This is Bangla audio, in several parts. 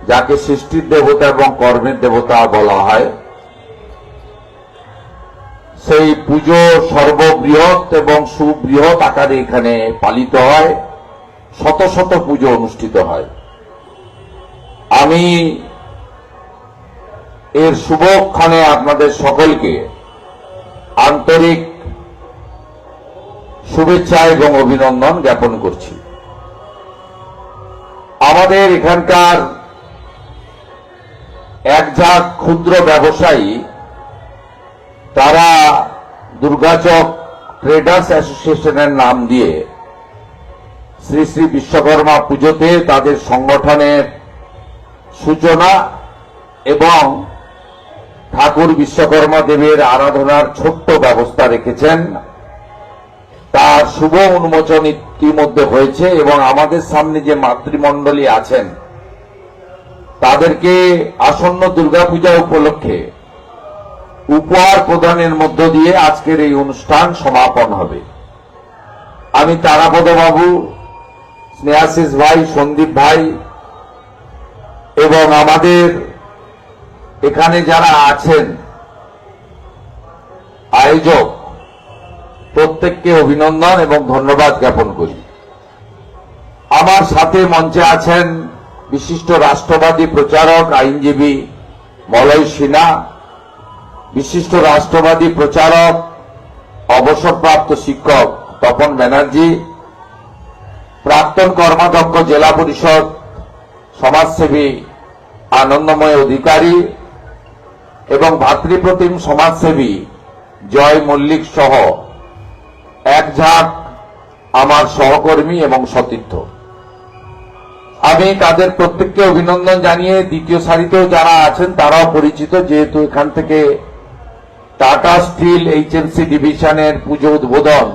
যাকে সৃষ্টির দেবতা এবং কর্মের দেবতা বলা হয়, সেই পুজো সর্ববৃহৎ এবং সুবৃহৎ আকারে এখানে পালিত হয়। শত শত পুজো অনুষ্ঠিত হয়। আমি এর শুভক্ষণে আপনাদের সকলকে আন্তরিক শুভেচ্ছা এবং অভিনন্দন জ্ঞাপন করছি। আমাদের এখানকার একঝাঁক ক্ষুদ্র ব্যবসায়ী, তারা দুর্গাচক ট্রেডার্স অ্যাসোসিয়েশনের নাম দিয়ে শ্রী শ্রী বিশ্বকর্মা পুজোতে তাদের সংগঠনের সূচনা এবং ঠাকুর বিশ্বকর্মা দেবের আরাধনার ছোট্ট ব্যবস্থা রেখেছেন। তার শুভ উন্মোচন ইতিমধ্যে হয়েছে এবং আমাদের সামনে যে মাতৃমণ্ডলী আছেন তাদেরকে আসন্ন দুর্গাপূজা উপলক্ষে উপহার প্রদানের মধ্য দিয়ে আজকের এই অনুষ্ঠান সমাপন হবে। আমি তারাপদ বাবু, স্নেহাশিস ভাই, সন্দীপ ভাই এবং আমাদের এখানে যারা আছেন আয়োজক, প্রত্যেককে অভিনন্দন এবং ধন্যবাদ জ্ঞাপন করি। আমার সাথে মঞ্চে আছেন বিশিষ্ট রাষ্ট্রবাদী প্রচারক আইনজীবী মলয় সিনহা, বিশিষ্ট রাষ্ট্রবাদী প্রচারক অবসরপ্রাপ্ত শিক্ষক তপন ব্যানার্জি, প্রাক্তন কর্মাধ্যক্ষ জেলা পরিষদ সমাজসেবী আনন্দময় অধিকারী এবং ভাতৃপ্রতিম সমাজসেবী জয় মল্লিক সহ একঝাঁক আমার সহকর্মী এবং সতীর্থ। আমি তাদের প্রত্যেককে অভিনন্দন জানিয়ে দ্বিতীয় সারিতেও যারা আছেন তারাও পরিচিত, যেহেতু এখান থেকে টাটা স্টিল এইচএমসি ডিভিশনের পুজো উদ্বোধন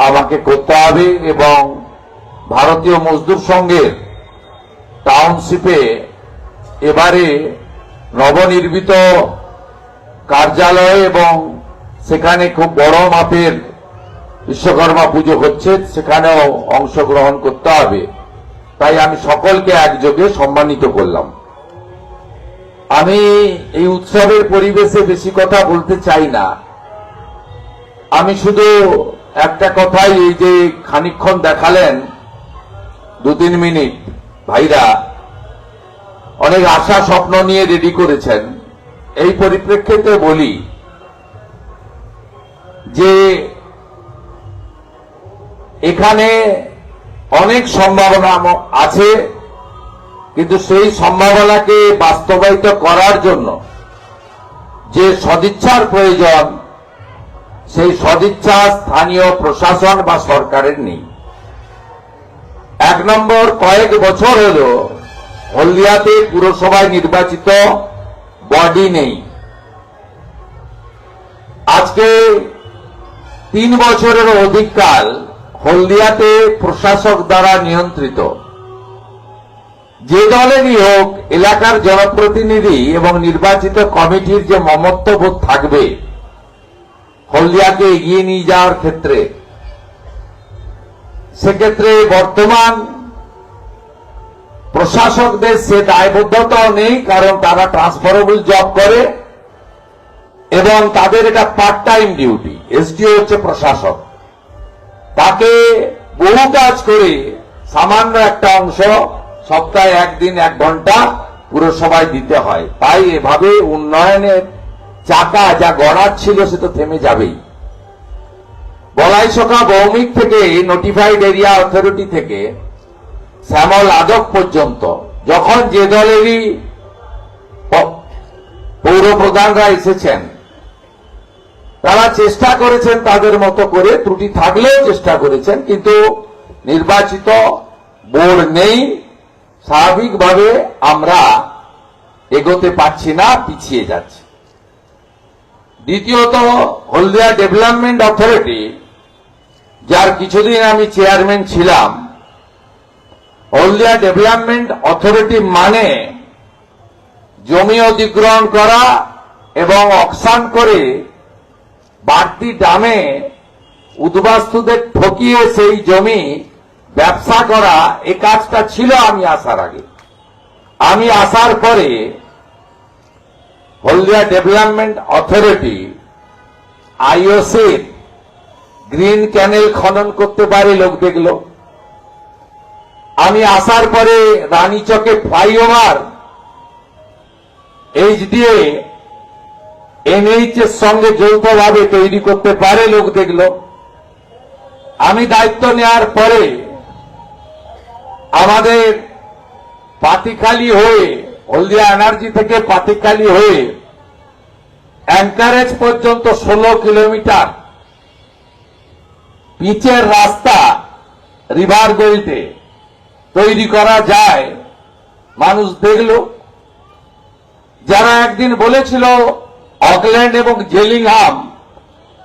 আমাকে করতে হবে এবং ভারতীয় মজদুর সংঘের টাউনশিপে এবারে নবনির্মিত কার্যালয় এবং সেখানে খুব বড় মাপের বিশ্বকর্মা পুজো হচ্ছে, সেখানেও অংশগ্রহণ করতে হবে। তাই আমি সকলকে একযোগে সম্মানিত করলাম। আমি এই উৎসবের পরিবেশে বেশি কথা বলতে চাই না। আমি শুধু একটা কথাই, এই যে খানিকক্ষণ দেখালেন 2-3 মিনিট, ভাইরা অনেক আশা স্বপ্ন নিয়ে রেডি করেছেন। এই পরিপ্রেক্ষিতে বলি যে এখানে অনেক সম্ভাবনা আছে, কিন্তু সেই সম্ভাবনাকে বাস্তবায়িত করার জন্য যে সদিচ্ছার প্রয়োজন, সেই সদিচ্ছা স্থানীয় প্রশাসন বা সরকারের নেই। 1 নম্বর, কয়েক বছর হল হলদিয়াতে পুরসভায় নির্বাচিত বডি নেই। আজকে 3 বছরের অধিককাল হলদিয়াতে প্রশাসক দ্বারা নিয়ন্ত্রিত। যে দলেরই হোক, এলাকার জনপ্রতিনিধি এবং নির্বাচিত কমিটির যে মমত্ববোধ থাকবে হলদিয়াকে এগিয়ে নিয়ে যাওয়ার ক্ষেত্রে, সেক্ষেত্রে বর্তমান প্রশাসকদের সে দায়বদ্ধতাও নেই, কারণ তারা ট্রান্সফারেবল জব করে এবং তাদের এটা পার্ট টাইম ডিউটি। এসডিও হচ্ছে প্রশাসক, তাকে বহু কাজ করে সামান্য একটা অংশ সপ্তাহে 1 দিন 1 ঘন্টা পুরসভায় দিতে হয়। তাই এভাবে উন্নয়নের চাকা যা গড়ার ছিল সে তো থেমে যাবেই। বলাইসখা ভৌমিক থেকে নোটিফাইড এরিয়া অথরিটি থেকে শ্যামল আদক পর্যন্ত যখন যে দলেরই পৌর প্রধানরা এসেছেন, তারা চেষ্টা করেছেন তাদের মতো করে, ত্রুটি থাকলেও চেষ্টা করেছেন, কিন্তু নির্বাচিত বোর্ড নেই। স্বাভাবিকভাবে আমরা এগোতে পারছি না, পিছিয়ে যাচ্ছি। দ্বিতীয়ত, হলদিয়া ডেভেলপমেন্ট অথরিটি, যার কিছুদিন আমি চেয়ারম্যান ছিলাম। হলদিয়া ডেভেলপমেন্ট অথরিটি মানে জমি অধিগ্রহণ করা এবং অকশন করে বাড়তি দামে উদ্বাস্তুদের ঠকিয়ে সেই জমি ব্যবসা করা। এই কাজটা ছিল আমি আসার আগে। আমি আসার পরে হলদিয়া ডেভেলপমেন্ট অথরিটি আইওসির গ্রিন ক্যানেল খনন করতে পারে লোক দেখল। আমি আসার পরে রানীচকে ফ্লাইওভার এইচডিএ এনএইচ এর সঙ্গে যৌথভাবে তৈরি করতে পারে লোক দেখল। আমি দায়িত্ব নেওয়ার পরে আমাদের পাতিখালি হয়ে হলদিয়া এনার্জি থেকে পাতিখালি হয়ে অ্যাঙ্কারেজ পর্যন্ত 16 কিলোমিটার পিচের রাস্তা রিভার বেল্টে তৈরি করা যায়, মানুষ দেখল। যারা একদিন বলেছিল অকল্যান্ড এবং জেলিংহাম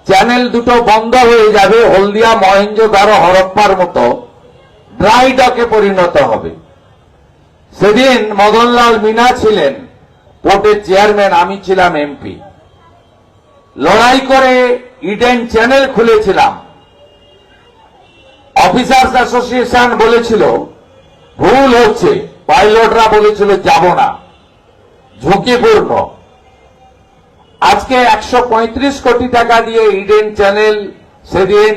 চ্যানেল দুটো বন্ধ হয়ে যাবে, হলদিয়া মহেঞ্জোদারো হরপ্পার মতো ড্রাই ডকে পরিণত হবে, সেদিন মদনলাল মিনা ছিলেন পোর্টের চেয়ারম্যান, আমি ছিলাম এমপি। লড়াই করে ইডেন চ্যানেল খুলেছিলাম। অফিসার্স অ্যাসোসিয়েশন বলেছিল ভুল হচ্ছে, পাইলটরা বলেছিল যাব না, ঝুঁকিপূর্ণ। আজকে 135 কোটি টাকা দিয়ে ইডেন চ্যানেল সেদিন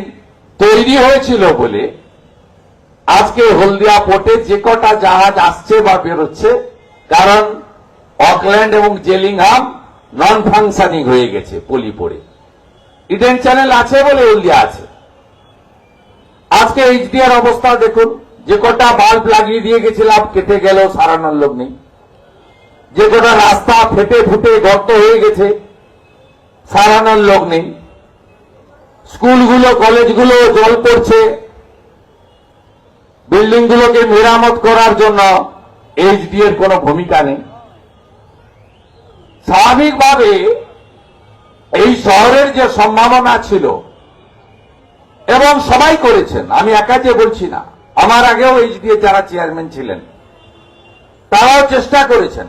তৈরি হয়েছিল বলে আজকে হলদিয়া পোর্টে যে কটা জাহাজ আসছে বা বেরোচ্ছে, কারণ অকল্যান্ড এবং জেলিংহাম নন ফাংশনিং হয়ে গেছে পলি পড়ে। ইডেন চ্যানেল আছে বলে হলদিয়া আছে। আজকে এইচডিআর অবস্থা দেখুন, যে কটা বাল্ব লাগিয়ে দিয়ে গেছিলাম কেটে গেল, সারানোর লোক নেই। যে কটা রাস্তা ফেটে ফুটে গর্ত হয়ে গেছে, সারানোর লোক নেই। স্কুলগুলো কলেজগুলো জল পড়ছে, বিল্ডিংগুলোকে মেরামত করার জন্য এইচডি এর কোনো ভূমিকা নেই। স্বাভাবিকভাবে এই শহরের যে সম্ভাবনা ছিল, এবং সবাই করেছেন, আমি একা যে বলছি না, আমার আগেও এইচডি এর যারা চেয়ারম্যান ছিলেন তারাও চেষ্টা করেছেন।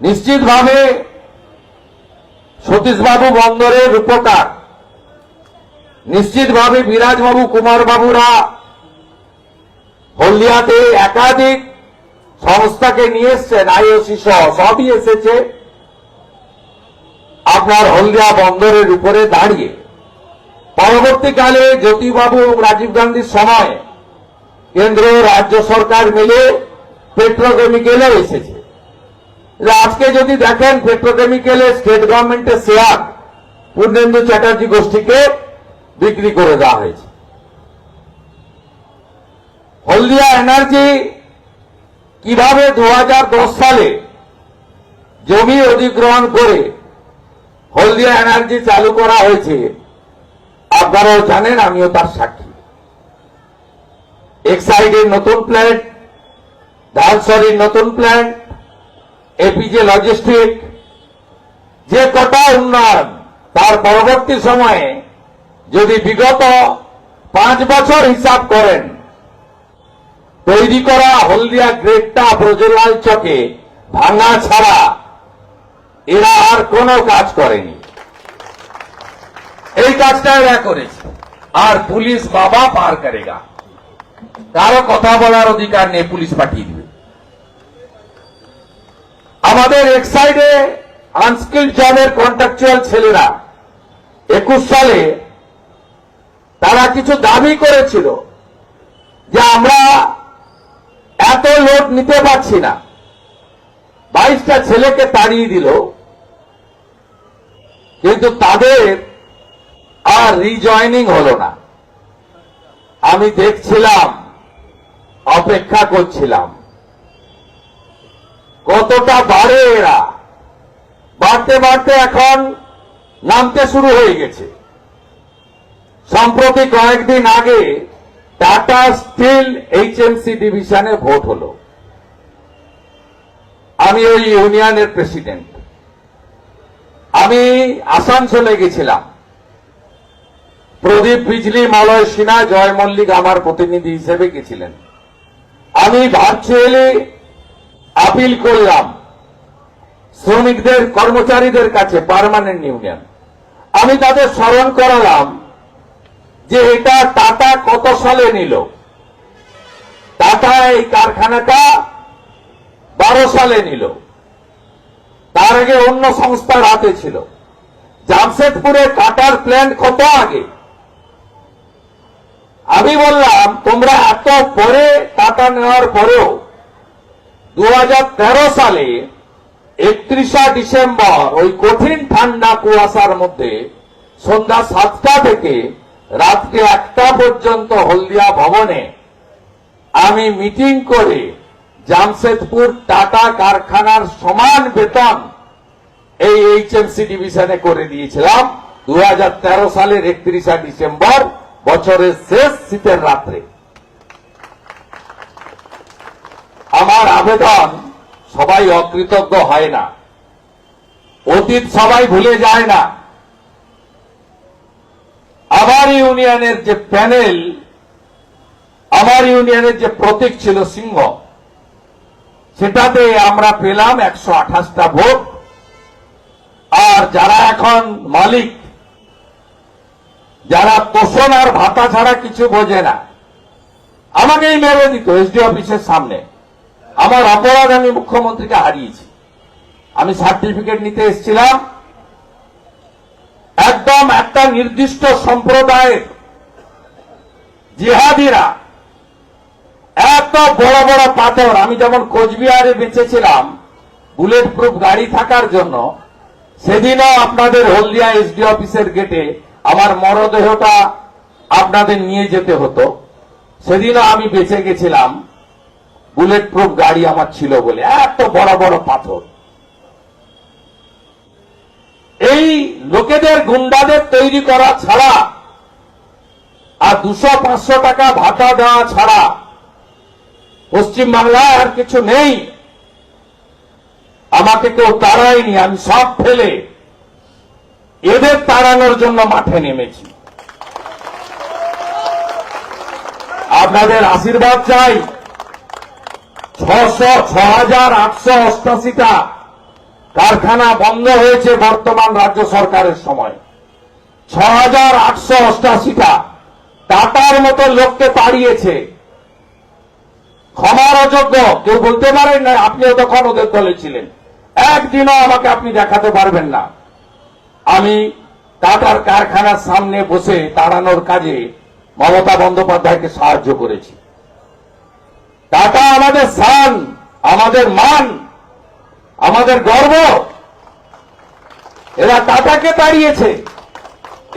নিশ্চিতভাবে সতীশবাবু বন্দরের রূপকার, নিশ্চিতভাবে বিরাজবাবু কুমারবাবুরা হলদিয়াতে একাধিক সংস্থাকে নিয়ে এসছেন, আইওসি সহ সবই এসেছে আপনার হলদিয়া বন্দরের উপরে দাঁড়িয়ে। পরবর্তীকালে জ্যোতিবাবু এবং রাজীব গান্ধীর সময় কেন্দ্র রাজ্য সরকার মিলে পেট্রোকেমিক্যালও এসেছে। আজকে যদি দেখেন পেট্রোকেমিক্যালে স্টেট গভর্নমেন্টের শেয়ার পূর্ণেন্দু চ্যাটার্জি গোষ্ঠীকে বিক্রি করে দেওয়া হয়েছে। হলদিয়া এনার্জি কিভাবে 2010 সালে জমি অধিগ্রহণ করে হলদিয়া এনার্জি চালু করা হয়েছে আপনারাও জানেন, আমিও তার সাক্ষী। এক্সাইডের নতুন প্ল্যান্ট, ধানসরির নতুন প্ল্যান্ট, এপিজে লজিস্টিক, যে কটা উন্নয়ন, তার পরবর্তী সময়ে যদি বিগত 5 বছর হিসাব করেন, তৈরি করা হলদিয়া গ্রেডটা ব্রজলাল চকে ভাঙা ছাড়া এরা আর কোনো কাজ করেনি। এই কাজটা এরা করেছে। আর পুলিশ বাবা পার করেগা, কারো কথা বলার অধিকার নেই, পুলিশ পাঠিয়ে দিবে। আমাদের এক সাইডে আনস্কিল্ড জবের কন্ট্রাকচুয়াল ছেলেরা 21 সালে তারা কিছু দাবি করেছিল যে আমরা এত লোড নিতে পারছি না, 22টা ছেলেকে তাড়িয়ে দিল, কিন্তু তাদের আর রিজয়নিং হলো না। আমি দেখছিলাম, অপেক্ষা করছিলাম কতটা বাড়ে এরা। বাড়তে বাড়তে এখন নামতে শুরু হয়ে গেছে। সম্প্রতি কয়েকদিন আগে টাটা স্টিল এইচএমসি ডিভিশনে ভোট হলো। আমি ওই ইউনিয়নের প্রেসিডেন্ট। আমি আসানসোলে গেছিলাম। প্রদীপ বিজলি, মলয় সিনহা, জয় মল্লিক আমার প্রতিনিধি হিসেবে গেছিলেন। আমি ভার্চুয়ালি আপিল করলাম শ্রমিকদের, কর্মচারীদের কাছে, পার্মানেন্ট ইউনিয়ন। আমি তাদের স্মরণ করালাম যে এটা টাটা কত সালে নিল, টাটা এই কারখানাটা 12 সালে নিল, তার আগে অন্য সংস্থার হাতে ছিল। জামশেদপুরে কাটার প্ল্যান্ট কত আগে। আমি বললাম তোমরা এত পরে টাটা নেওয়ার পরেও 2013 সালে 31 ডিসেম্বর ওই কঠিন ঠান্ডা কুয়াশার মধ্যে সন্ধ্যা 7টা থেকে রাত্রি 1টা পর্যন্ত হলদিয়া ভবনে আমি মিটিং করে জামশেদপুর টাটা কারখানার সমান বেতন এই এইচএমসি ডিভিশনে করে দিয়েছিলাম 2013 সালের 31 ডিসেম্বর, বছরের শেষ শীতের রাত্রে। আমার আবেদন, সবাই অকৃতজ্ঞ হয় না, অতীত সবাই ভুলে যায় না। আমার ইউনিয়নের যে প্যানেল, আমার ইউনিয়নের যে প্রতীক ছিল সিংহ, সেটাতে আমরা পেলাম 128টা ভোট। আর যারা এখন মালিক, যারা তোষণ আর ভাতা ছাড়া কিছু বোঝে না, আমাকেই মেরে দিত এসডি অফিসের সামনে। আমার অপরাধ, আমি মুখ্যমন্ত্রীকে হারিয়েছি। আমি সার্টিফিকেট নিতে এসেছিলাম, একদম একটা নির্দিষ্ট সম্প্রদায়ের জিহাদিরা এত বড় বড় পাথর, আমি যেমন কোচবিহারে বেঁচেছিলাম বুলেট প্রুফ গাড়ি থাকার জন্য, সেদিনও আপনাদের হলদিয়া এসডি অফিসের গেটে আমার মরদেহটা আপনাদের নিয়ে যেতে হতো। সেদিনও আমি বেঁচে গেছিলাম, বুলেট প্রুফ গাড়ি আমার ছিল বলে। এত বড় বড় পাথর। এই লোকেদের, গুন্ডাদের তৈরি করা ছাড়া আর 200-500 টাকা ভাতা দেওয়া ছাড়া পশ্চিমবাংলায় আর কিছু নেই। আমাকে কেউ তাড়ায়নি, আমি সব ফেলে এদের তাড়ানোর জন্য মাঠে নেমেছি। আপনাদের আশীর্বাদ চাই। 6,888টা কারখানা বন্ধ হয়েছে বর্তমান রাজ্য সরকারের সময়। 6,888টা টাটার মতো লোককে তাড়িয়েছে। ক্ষমার অযোগ্য কেউ বলতে পারেন না, আপনিও তখন ওদের দলে ছিলেন। একদিনও আমাকে আপনি দেখাতে পারবেন না আমি টাটার কারখানার সামনে বসে তাড়ানোর কাজে মমতা বন্দ্যোপাধ্যায়কে সাহায্য করেছি। টাটা আমাদের শান, আমাদের মান, আমাদের গর্ব। এরা টাটাকে তাড়িয়েছে।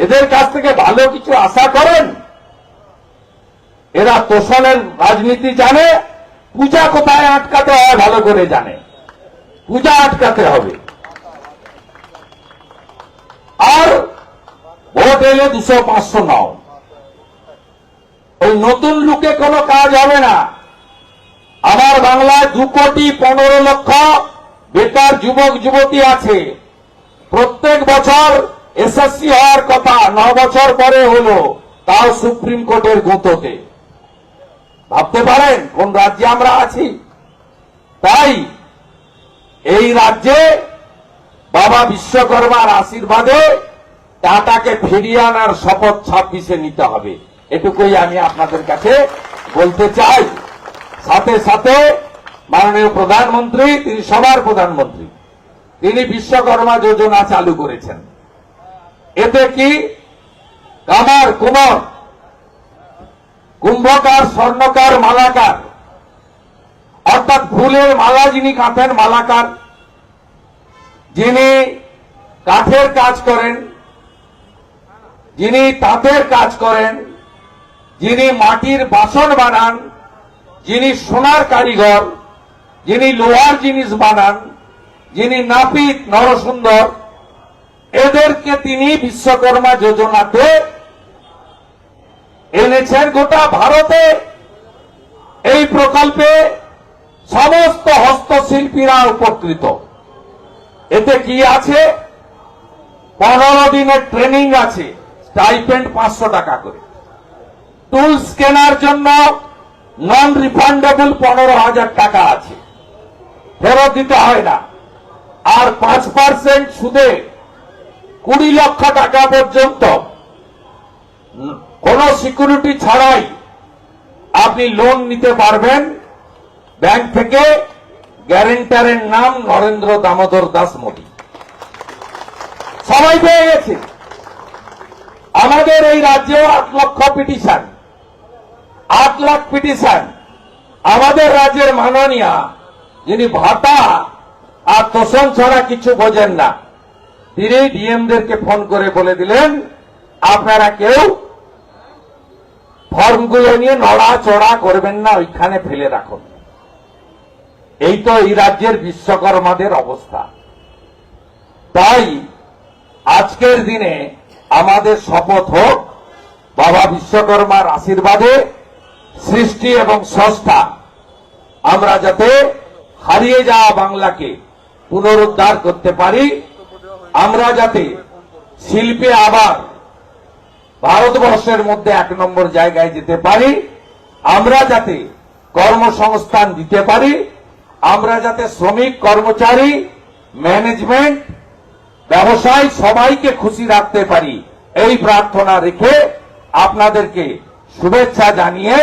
এদের কাছ থেকে ভালো কিছু আশা করেন? এরা তোষণের রাজনীতি জানে। পূজা কোথায় আটকাতে হয় ভালো করে জানে। পূজা আটকাতে হবে। আর ভোট এলে 200-500 নাও। ওই নতুন লুকে কোনো কাজ হবে না। আমার বাংলায় 2,15,00,000 বেকার যুবক যুবতী আছে। প্রত্যেক বছর এসএসসি হওয়ার কথা, 9 বছর পরে হলো, তাও সুপ্রিম কোর্টের গুঁতোতে। ভাবতে পারেন কোন রাজ্যে আমরা আছি? তাই এই রাজ্যে বাবা বিশ্বকর্মার আশীর্বাদে টাটাকে ফিরিয়ে আনার শপথ 26-এ নিতে হবে। এটুকুই আমি আপনাদের কাছে বলতে চাই। সাথে সাথে মাননীয় প্রধানমন্ত্রী, তিনি সবার প্রধানমন্ত্রী, তিনি বিশ্বকর্মা যোজনা চালু করেছেন। এতে কি কামার, কুমার, কুম্ভকার, স্বর্ণকার, মালাকার, অর্থাৎ ফুলের মালা যিনি কাঁথেন, মালাকার, যিনি কাঠের কাজ করেন, যিনি তাঁতের কাজ করেন, যিনি মাটির বাসন বানান, যিনি সোনার কারিগর, যিনি লোহার জিনিস বানান, যিনি নাপিত, নরসুন্দর, এদেরকে তিনি বিশ্বকর্মা যোজনাতে এনেছেন। গোটা ভারতে এই প্রকল্পে সমস্ত হস্তশিল্পীরা উপকৃত। এতে কি আছে? 15 দিনের ট্রেনিং আছে, স্টাইপেন্ড 500 টাকা করে। টুলস কেনার জন্য নন রিফান্ডেবল 15,000 টাকা আছে, ফেরত দিতে হয় না। আর 5% সুদে 20 লক্ষ টাকা পর্যন্ত কোন সিকিউরিটি ছাড়াই আপনি লোন নিতে পারবেন ব্যাংক থেকে। গ্যারেন্টারের নাম নরেন্দ্র দামোদর দাস মোদী। সবাই পেয়ে গেছে। আমাদের এই রাজ্যেও 8 লক্ষ পিটিশন, 8 লাখ পিটিশন। আমাদের রাজ্যের মাননীয়া, যিনি ভাতা আর তোষণ ছাড়া কিছু বোঝেন না, তিনি ডিএমদেরকে ফোন করে বলে দিলেন, আপনারা কেউ ফর্মগুলো নিয়ে নড়াচড়া করবেন না, ওইখানে ফেলে রাখুন। এই তো এই রাজ্যের বিশ্বকর্মাদের অবস্থা। তাই আজকের দিনে আমাদের শপথ হোক, বাবা বিশ্বকর্মার আশীর্বাদে সৃষ্টি এবং স্রষ্টা আমরা যাতে হারিয়ে যাওয়া বাংলাকে পুনরুদ্ধার করতে পারি, আমরা যাতে শিল্পে আবার ভারতবর্ষের মধ্যে 1 নম্বর জায়গায় যেতে পারি, আমরা যাতে কর্মসংস্থান দিতে পারি, আমরা যাতে শ্রমিক, কর্মচারী, ম্যানেজমেন্ট, ব্যবসায় সবাইকে খুশি রাখতে পারি, এই প্রার্থনা রেখে আপনাদেরকে শুভেচ্ছা জানিয়ে